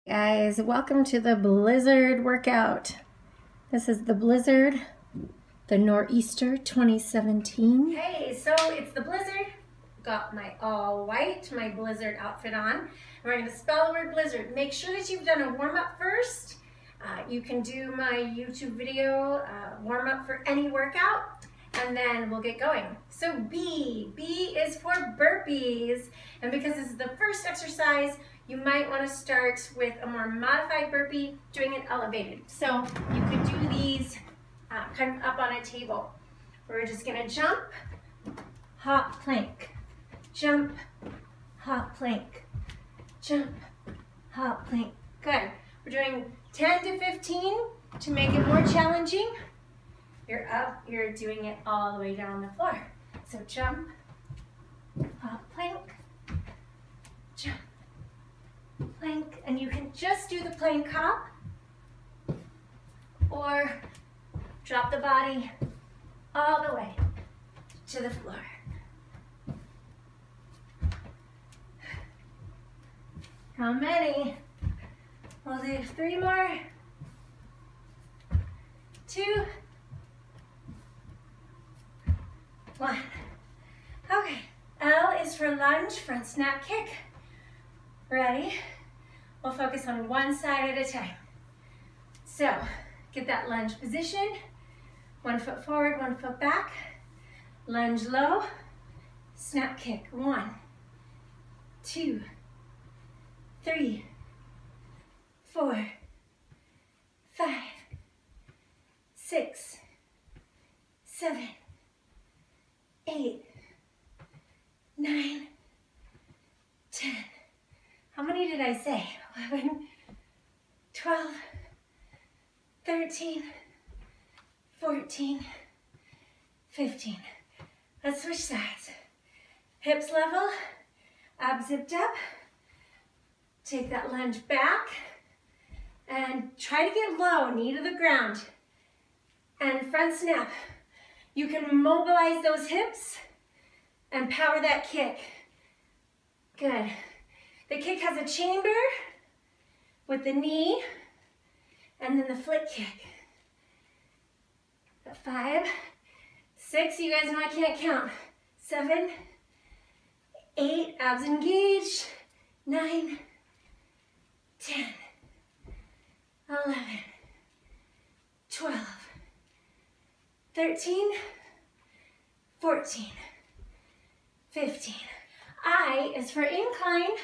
Guys, welcome to the Blizzard workout. This is the Blizzard, the Nor'easter 2017. Hey, so it's the Blizzard. Got my all white, my Blizzard outfit on. And we're going to spell the word Blizzard. Make sure that you've done a warm-up first. You can do my YouTube video warm-up for any workout, and then we'll get going. So B is for burpees. And because this is the first exercise, you might want to start with a more modified burpee, doing it elevated. So you could do these kind of up on a table. We're just going to jump, hop, plank, jump, hop, plank, jump, hop, plank. Good. We're doing 10 to 15 to make it more challenging. You're up, you're doing it all the way down the floor. So jump, hop, plank, jump, plank, and you can just do the plank hop or drop the body all the way to the floor. How many? We'll do 3 more. 2, 1. Okay, L is for lunge, front snap kick. Ready? We'll focus on one side at a time. So, get that lunge position. 1 foot forward, 1 foot back. Lunge low, snap kick. 1, 2, 3, 4, 5, 6, 7, 8, 9, 10. How many did I say? 11, 12, 13, 14, 15. Let's switch sides. Hips level, abs zipped up. Take that lunge back and try to get low, knee to the ground. And front snap. You can mobilize those hips and power that kick. Good. The kick has a chamber with the knee and then the flick kick. 5, 6, you guys know I can't count. 7, 8, abs engaged. 9, 10, 11, 12, 13, 14, 15. I is for incline.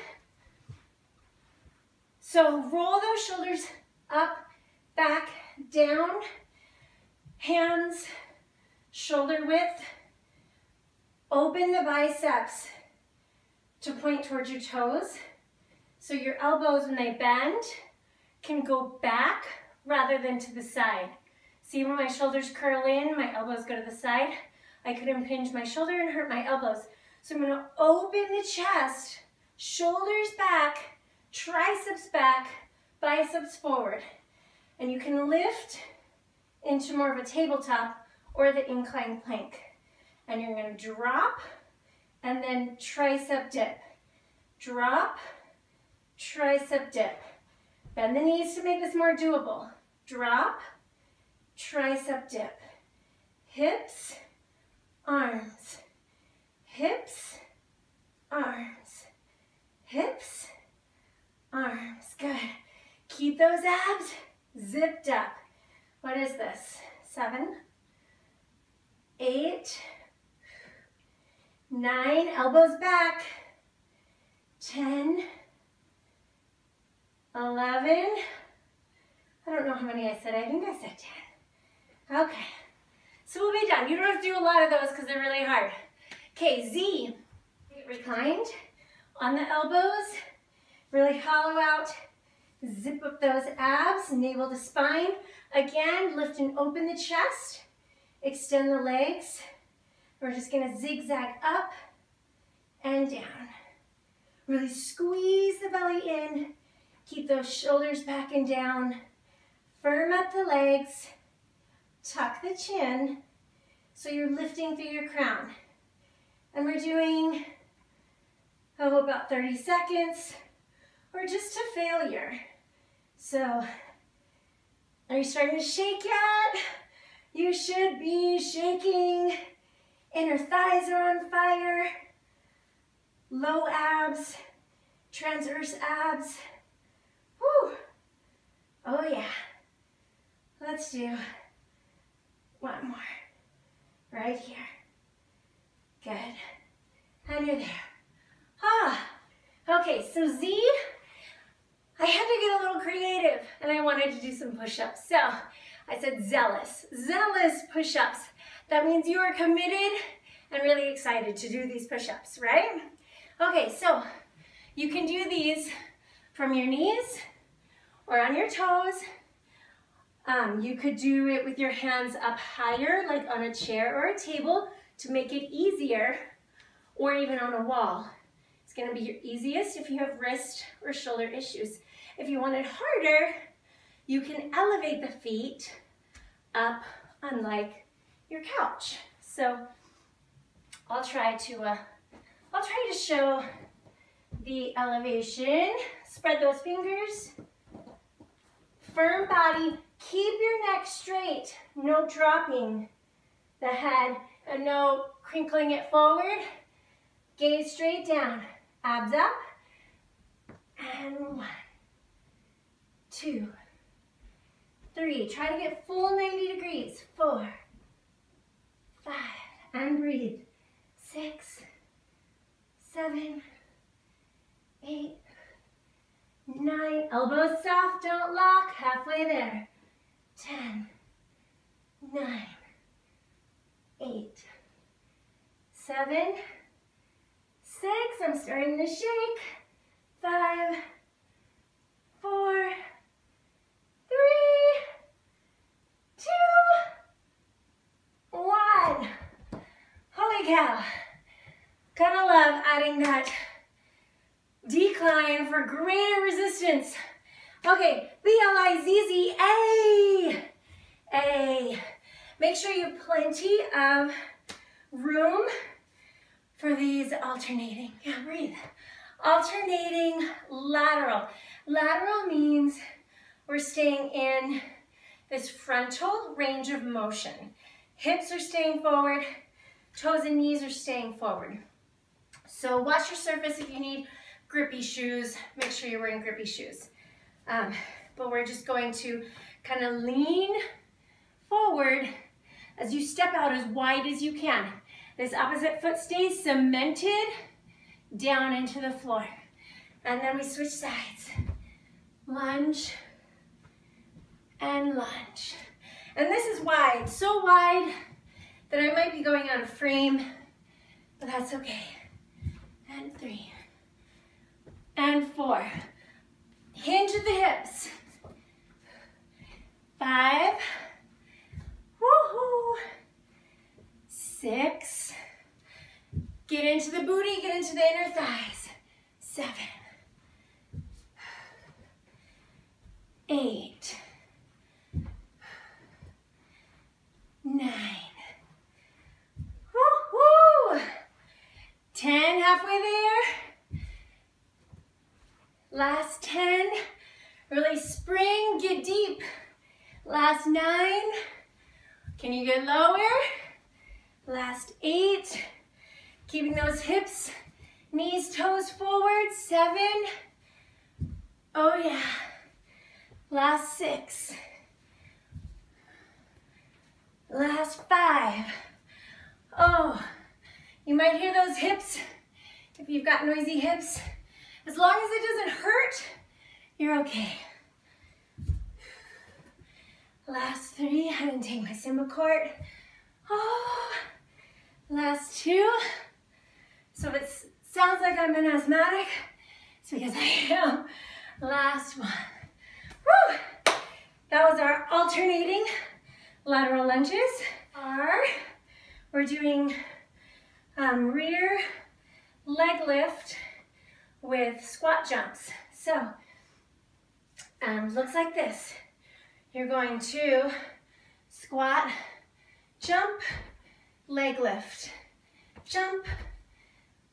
So roll those shoulders up, back, down, hands, shoulder width. Open the biceps to point towards your toes. So your elbows, when they bend, can go back rather than to the side. See, when my shoulders curl in, my elbows go to the side. I could impinge my shoulder and hurt my elbows. So I'm going to open the chest, shoulders back, triceps back, biceps forward. And you can lift into more of a tabletop or the incline plank. And you're going to drop and then tricep dip. Drop, tricep dip. Bend the knees to make this more doable. Drop, tricep dip. Hips, arms. Hips, arms. Hips, arms. Good. Keep those abs zipped up. What is this? 7, 8, 9, elbows back. 10, 11, I don't know how many I said. I think I said 10. Okay, so we'll be done. You don't have to do a lot of those because they're really hard. Okay, Z, reclined on the elbows, really hollow out, zip up those abs, navel to spine. Again, lift and open the chest, extend the legs. We're just gonna zigzag up and down. Really squeeze the belly in, keep those shoulders back and down, firm up the legs, tuck the chin, so you're lifting through your crown. And we're doing, about 30 seconds, or just to failure. So, are you starting to shake yet? You should be shaking. Inner thighs are on fire. Low abs, transverse abs. Whew. Oh yeah. Let's do one more. Right here. Good. And you're there. Ah. Okay, so Z, I had to get a little creative and I wanted to do some push-ups. So I said zealous. Zealous push-ups. That means you are committed and really excited to do these push-ups, right? Okay, so you can do these from your knees or on your toes. You could do it with your hands up higher, like on a chair or a table, to make it easier, or even on a wall. It's gonna be your easiest if you have wrist or shoulder issues. If you want it harder, you can elevate the feet up on like your couch. So I'll try to show the elevation. Spread those fingers. Firm body. Keep your neck straight. No dropping the head and no crinkling it forward. Gaze straight down. Abs up. And 1, 2, 3. Try to get full 90 degrees. 4, 5. And breathe. 6, 7, 8, 9. Elbows soft, don't lock. Halfway there. 10, 9, 8, 7, 6. I'm starting to shake. 5, 4, 3, 2, 1. Holy cow. Gotta love adding that decline for greater resistance. Okay, B-L-I-Z-Z-A. A. Make sure you have plenty of room for these alternating. Yeah, breathe. Alternating lateral. Lateral means we're staying in this frontal range of motion. Hips are staying forward, toes and knees are staying forward. So watch your surface if you need grippy shoes. Make sure you're wearing grippy shoes. But we're just going to kind of lean forward as you step out as wide as you can. This opposite foot stays cemented down into the floor. And then we switch sides. Lunge and lunge. And this is wide, so wide that I might be going out of frame, but that's okay. And 3. And 4. Hinge at the hips. 5. Woohoo! 6. Get into the booty, get into the inner thighs. 7. 8. 9. Woohoo! 10, halfway there. Last 10. Really spring, get deep. Last 9. Can you get lower? Last 8. Keeping those hips, knees, toes forward. 7. Oh yeah. Last 6. Last 5. Oh, you might hear those hips if you've got noisy hips. As long as it doesn't hurt, you're okay. Last 3. I didn't take my Symbicort. Oh, last 2. So if it sounds like I'm an asthmatic, it's because I am. Last 1. Woo! That was our alternating lateral lunges. We're doing rear leg lift with squat jumps. So, looks like this. You're going to squat, jump, leg lift, jump,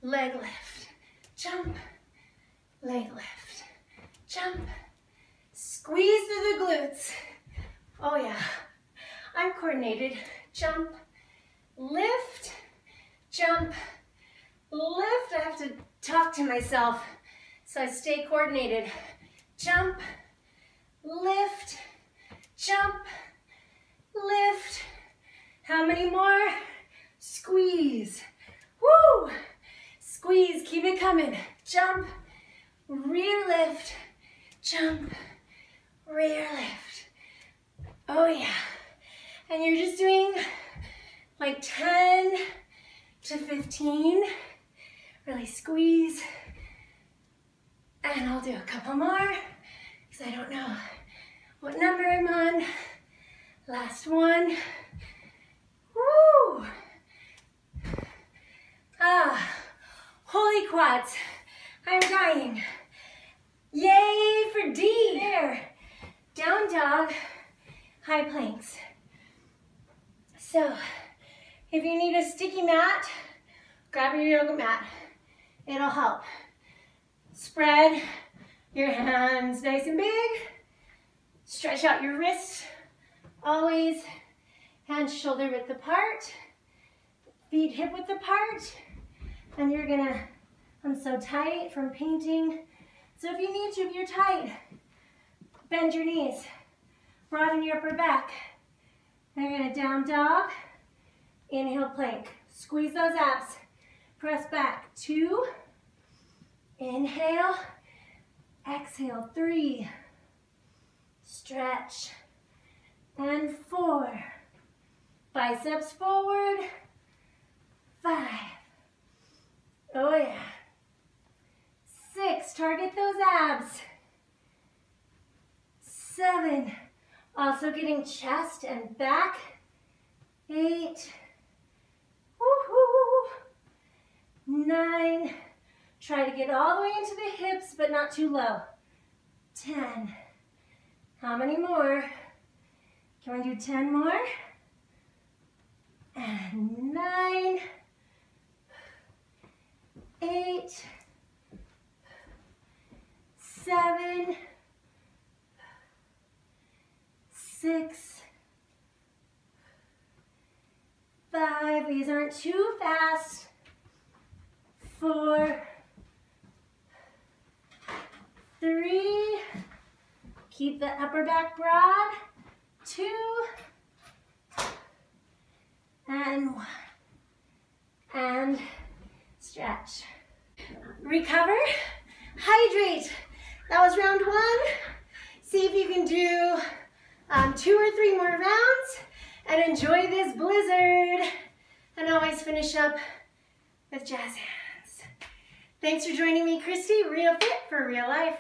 leg lift, jump, leg lift, jump, squat. Squeeze through the glutes. Oh yeah, I'm coordinated. Jump, lift, jump, lift. I have to talk to myself so I stay coordinated. Jump, lift, jump, lift. How many more? Squeeze. Woo! Squeeze, keep it coming. Jump, rear lift, jump, rear lift. Oh yeah. And you're just doing like 10 to 15. Really squeeze. And I'll do a couple more because I don't know what number I'm on. Last one. Woo! Ah, holy quads. I'm dying. Yay for D. There. Down dog, high planks. So, if you need a sticky mat, grab your yoga mat. It'll help. Spread your hands nice and big. Stretch out your wrists. Always hands shoulder width apart. Feet hip width apart. And you're gonna, I'm so tight from painting. So if you need to, if you're tight, bend your knees. Broaden your upper back. And you're gonna down dog. Inhale, plank. Squeeze those abs. Press back. 2. Inhale. Exhale. 3. Stretch. And 4. Biceps forward. 5. Oh yeah. 6. Target those abs. 7. Also getting chest and back. 8. Woohoo! 9. Try to get all the way into the hips, but not too low. 10. How many more? Can we do 10 more? And 9. 8. 7. 6. 5. These aren't too fast. 4. 3. Keep the upper back broad. 2. And 1. And stretch. Recover. Hydrate. That was round 1. See if you can do 2 or 3 more rounds and enjoy this blizzard. And always finish up with jazz hands. Thanks for joining me, Christy. Real Fit for Real Life.